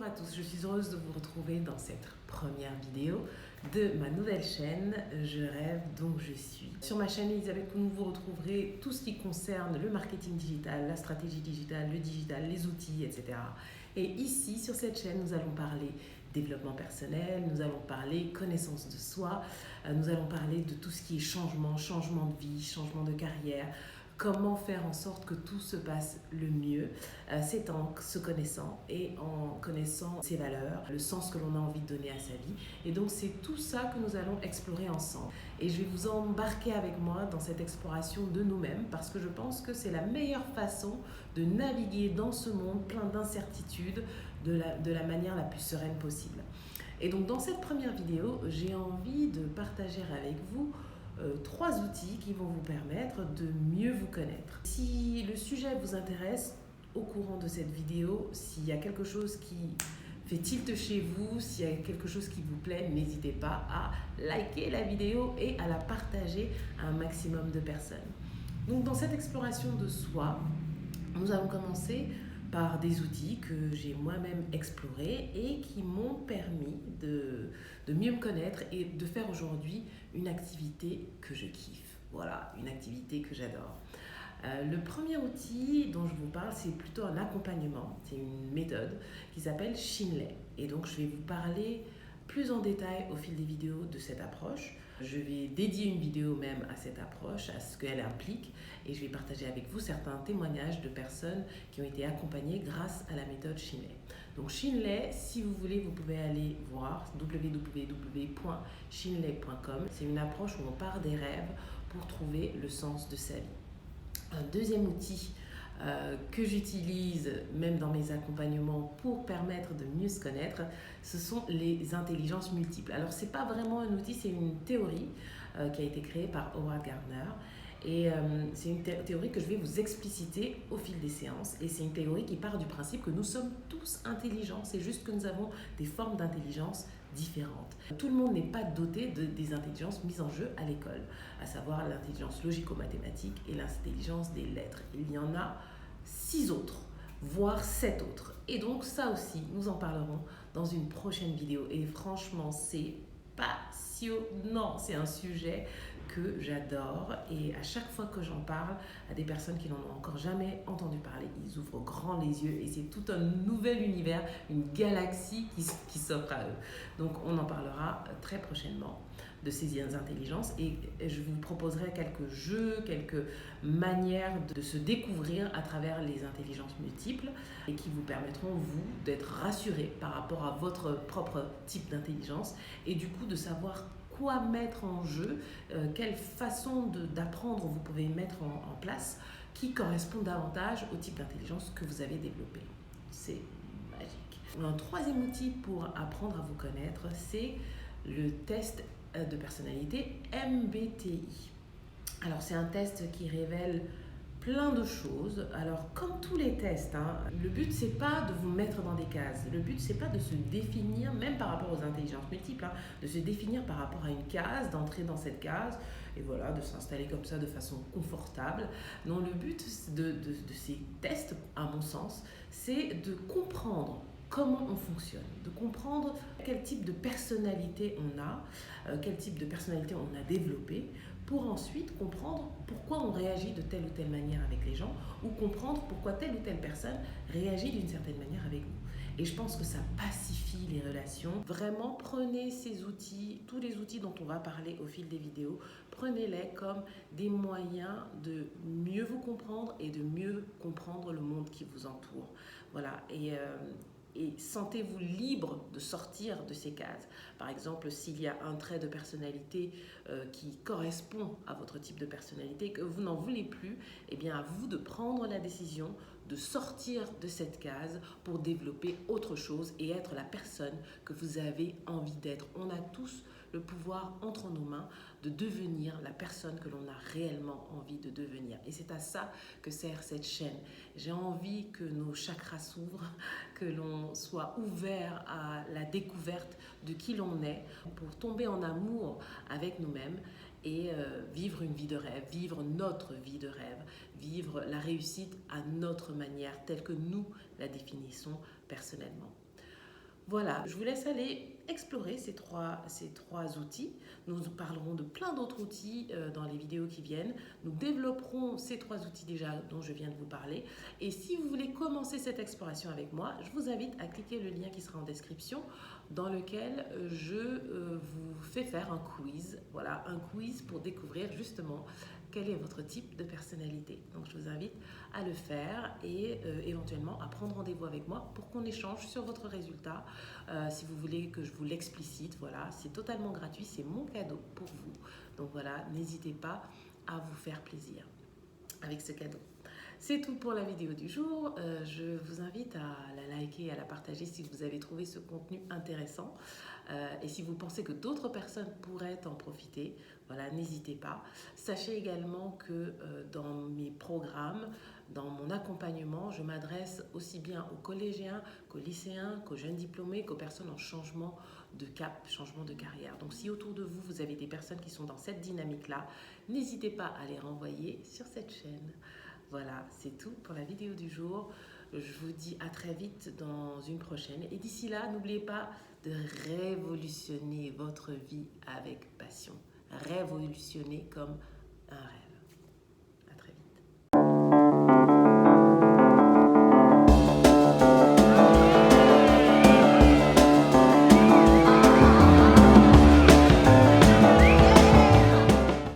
Bonjour à tous, je suis heureuse de vous retrouver dans cette première vidéo de ma nouvelle chaîne Je rêve donc je suis. Sur ma chaîne Elisabeth, vous retrouverez tout ce qui concerne le marketing digital, la stratégie digitale, le digital, les outils, etc. Et ici, sur cette chaîne, nous allons parler développement personnel, nous allons parler connaissance de soi, nous allons parler de tout ce qui est changement de vie, changement de carrière, comment faire en sorte que tout se passe le mieux, c'est en se connaissant et en connaissant ses valeurs, le sens que l'on a envie de donner à sa vie. Et donc c'est tout ça que nous allons explorer ensemble. Et je vais vous embarquer avec moi dans cette exploration de nous-mêmes parce que je pense que c'est la meilleure façon de naviguer dans ce monde plein d'incertitudes de la manière la plus sereine possible. Et donc dans cette première vidéo, j'ai envie de partager avec vous 3 outils qui vont vous permettre de mieux vous connaître. Si le sujet vous intéresse, au courant de cette vidéo, s'il y a quelque chose qui fait tilt chez vous, s'il y a quelque chose qui vous plaît, n'hésitez pas à liker la vidéo et à la partager à un maximum de personnes. Donc dans cette exploration de soi, nous allons commencer par des outils que j'ai moi-même explorés et qui m'ont permis de mieux me connaître et de faire aujourd'hui une activité que je kiffe. Voilà, une activité que j'adore. Le premier outil dont je vous parle, c'est plutôt un accompagnement, c'est une méthode qui s'appelle Shinley. Et donc je vais vous parler plus en détail au fil des vidéos de cette approche. Je vais dédier une vidéo même à cette approche, à ce qu'elle implique, et je vais partager avec vous certains témoignages de personnes qui ont été accompagnées grâce à la méthode Shinley. Donc Shinley, si vous voulez, vous pouvez aller voir www.shinley.com. C'est une approche où on part des rêves pour trouver le sens de sa vie. Un deuxième outil que j'utilise même dans mes accompagnements pour permettre de mieux se connaître, ce sont les intelligences multiples. Alors c'est pas vraiment un outil, c'est une théorie qui a été créée par Howard Gardner. Et c'est une théorie que je vais vous expliciter au fil des séances. Et c'est une théorie qui part du principe que nous sommes tous intelligents. C'est juste que nous avons des formes d'intelligence différentes. Tout le monde n'est pas doté des intelligences mises en jeu à l'école, à savoir l'intelligence logico-mathématique et l'intelligence des lettres. Il y en a 6 autres, voire 7 autres. Et donc ça aussi, nous en parlerons dans une prochaine vidéo. Et franchement, c'est passionnant. C'est un sujet que j'adore et à chaque fois que j'en parle à des personnes qui n'en ont encore jamais entendu parler, ils ouvrent grand les yeux et c'est tout un nouvel univers, une galaxie qui s'offre à eux. Donc on en parlera très prochainement de ces intelligences et je vous proposerai quelques jeux, quelques manières de se découvrir à travers les intelligences multiples et qui vous permettront, vous, d'être rassurés par rapport à votre propre type d'intelligence et du coup de savoir quoi mettre en jeu, quelle façon d'apprendre vous pouvez mettre en place qui correspond davantage au type d'intelligence que vous avez développé. C'est magique. Un troisième outil pour apprendre à vous connaître, c'est le test de personnalité MBTI. Alors c'est un test qui révèle plein de choses. Alors comme tous les tests, le but c'est pas de vous mettre dans des cases. Le but c'est pas de se définir, même par rapport aux intelligences multiples, de se définir par rapport à une case, d'entrer dans cette case et voilà, de s'installer comme ça de façon confortable. Non, le but de ces tests, à mon sens, c'est de comprendre comment on fonctionne, de comprendre quel type de personnalité on a, quel type de personnalité on a développé, pour ensuite comprendre pourquoi on réagit de telle ou telle manière avec les gens ou comprendre pourquoi telle ou telle personne réagit d'une certaine manière avec nous. Et je pense que ça pacifie les relations. Vraiment, prenez ces outils, tous les outils dont on va parler au fil des vidéos, prenez-les comme des moyens de mieux vous comprendre et de mieux comprendre le monde qui vous entoure. Voilà, et sentez-vous libre de sortir de ces cases. Par exemple, s'il y a un trait de personnalité qui correspond à votre type de personnalité, que vous n'en voulez plus, eh bien à vous de prendre la décision de sortir de cette case pour développer autre chose et être la personne que vous avez envie d'être. On a tous le pouvoir entre nos mains de devenir la personne que l'on a réellement envie de devenir. Et c'est à ça que sert cette chaîne. J'ai envie que nos chakras s'ouvrent, que l'on soit ouvert à la découverte de qui l'on est pour tomber en amour avec nous-mêmes et vivre une vie de rêve, vivre notre vie de rêve, vivre la réussite à notre manière, telle que nous la définissons personnellement. Voilà, je vous laisse aller explorer ces trois outils. Nous parlerons de plein d'autres outils dans les vidéos qui viennent. Nous développerons ces trois outils déjà dont je viens de vous parler. Et si vous voulez commencer cette exploration avec moi, je vous invite à cliquer le lien qui sera en description dans lequel je vous fais faire un quiz. Voilà, un quiz pour découvrir justement quel est votre type de personnalité. Donc je vous invite à le faire et éventuellement à prendre rendez-vous avec moi pour qu'on échange sur votre résultat. Si vous voulez que je vous l'explicite, voilà, c'est totalement gratuit, c'est mon cadeau pour vous. Donc voilà, n'hésitez pas à vous faire plaisir avec ce cadeau. C'est tout pour la vidéo du jour. Je vous invite à la liker et à la partager si vous avez trouvé ce contenu intéressant. Et si vous pensez que d'autres personnes pourraient en profiter, voilà, n'hésitez pas. Sachez également que dans mes programmes, dans mon accompagnement, je m'adresse aussi bien aux collégiens qu'aux lycéens, qu'aux jeunes diplômés, qu'aux personnes en changement de cap, changement de carrière. Donc si autour de vous, vous avez des personnes qui sont dans cette dynamique-là, n'hésitez pas à les renvoyer sur cette chaîne. Voilà, c'est tout pour la vidéo du jour. Je vous dis à très vite dans une prochaine. Et d'ici là, n'oubliez pas de révolutionner votre vie avec passion. Révolutionner comme un rêve.